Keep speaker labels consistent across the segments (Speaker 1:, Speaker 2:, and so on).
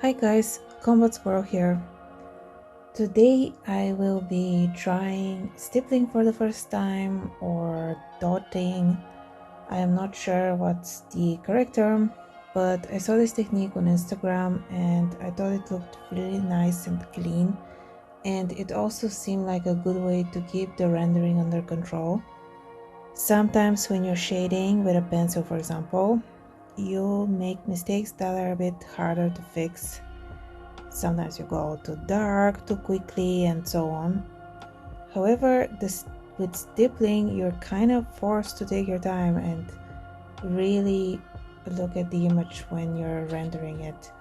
Speaker 1: Hi guys, Combat Squirrel here. Today I will be trying stippling for the first time or dotting. I am not sure what's the correct term, but I saw this technique on Instagram and I thought it looked really nice and clean, and it also seemed like a good way to keep the rendering under control. Sometimes when you're shading with a pencil, for example, you'll make mistakes that are a bit harder to fix. Sometimes you go too dark too quickly and so on. However, with stippling, you're kind of forced to take your time and really look at the image when you're rendering it.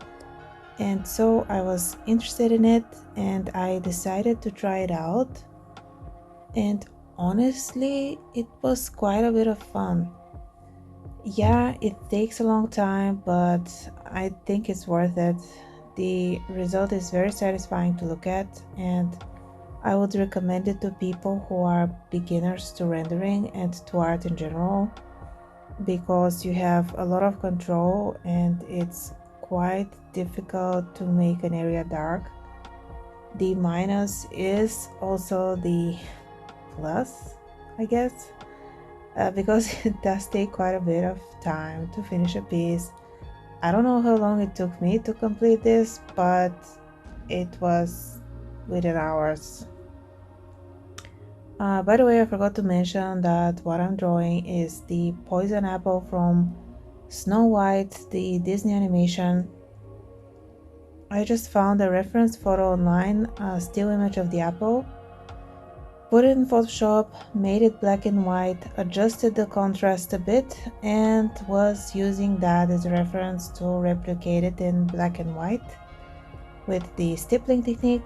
Speaker 1: And so I was interested in it and I decided to try it out. And honestly, it was quite a bit of fun. Yeah, it takes a long time, but I think it's worth it. The result is very satisfying to look at, and I would recommend it to people who are beginners to rendering and to art in general, because you have a lot of control and it's quite difficult to make an area dark. The minus is also the plus, I guess, because it does take quite a bit of time to finish a piece. I don't know how long it took me to complete this, but it was within hours. By the way, I forgot to mention that what I'm drawing is the poison apple from Snow White, the Disney animation. I just found a reference photo online, a still image of the apple, put it in Photoshop, made it black and white, adjusted the contrast a bit, and was using that as a reference to replicate it in black and white with the stippling technique.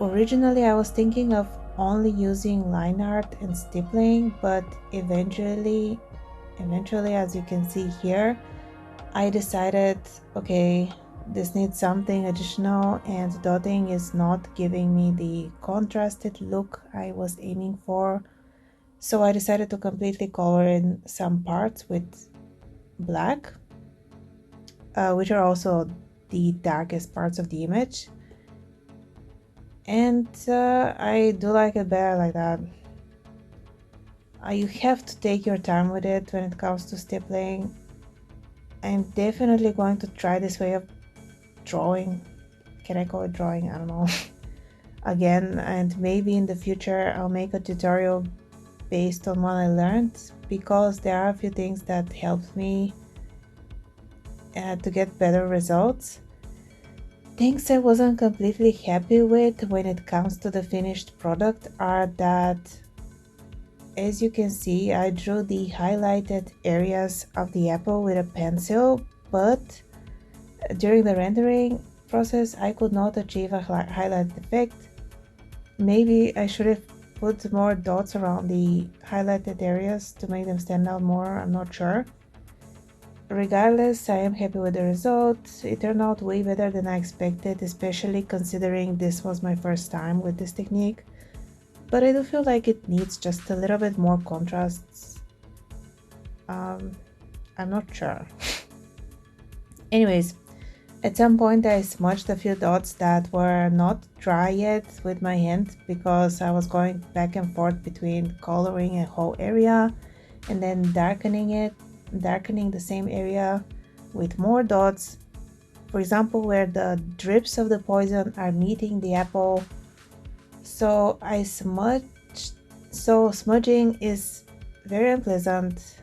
Speaker 1: Originally, I was thinking of only using line art and stippling, but eventually, as you can see here, I decided, okay, this needs something additional, and dotting is not giving me the contrasted look I was aiming for. So I decided to completely color in some parts with black, which are also the darkest parts of the image. And I do like it better like that. You have to take your time with it when it comes to stippling. I'm definitely going to try this way of drawing. Can I call it drawing? I don't know. Again, and maybe in the future I'll make a tutorial based on what I learned, because there are a few things that helped me to get better results. Things I wasn't completely happy with when it comes to the finished product are that, as you can see, I drew the highlighted areas of the apple with a pencil, but during the rendering process I could not achieve a highlight effect. Maybe I should have put more dots around the highlighted areas to make them stand out more, I'm not sure. Regardless, I am happy with the result. It turned out way better than I expected, especially considering this was my first time with this technique. But I do feel like it needs just a little bit more contrasts. Um, I'm not sure. Anyways, at some point I smudged a few dots that were not dry yet with my hand, because I was going back and forth between coloring a whole area and then darkening the same area with more dots. For example, where the drips of the poison are meeting the apple. So I smudged. So smudging is very unpleasant.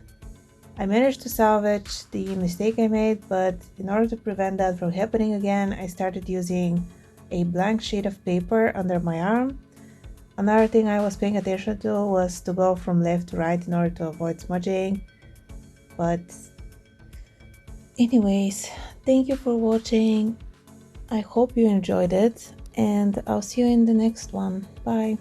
Speaker 1: I managed to salvage the mistake I made, but in order to prevent that from happening again, I started using a blank sheet of paper under my arm. Another thing I was paying attention to was to go from left to right in order to avoid smudging. But anyways, thank you for watching. I hope you enjoyed it, and I'll see you in the next one. Bye.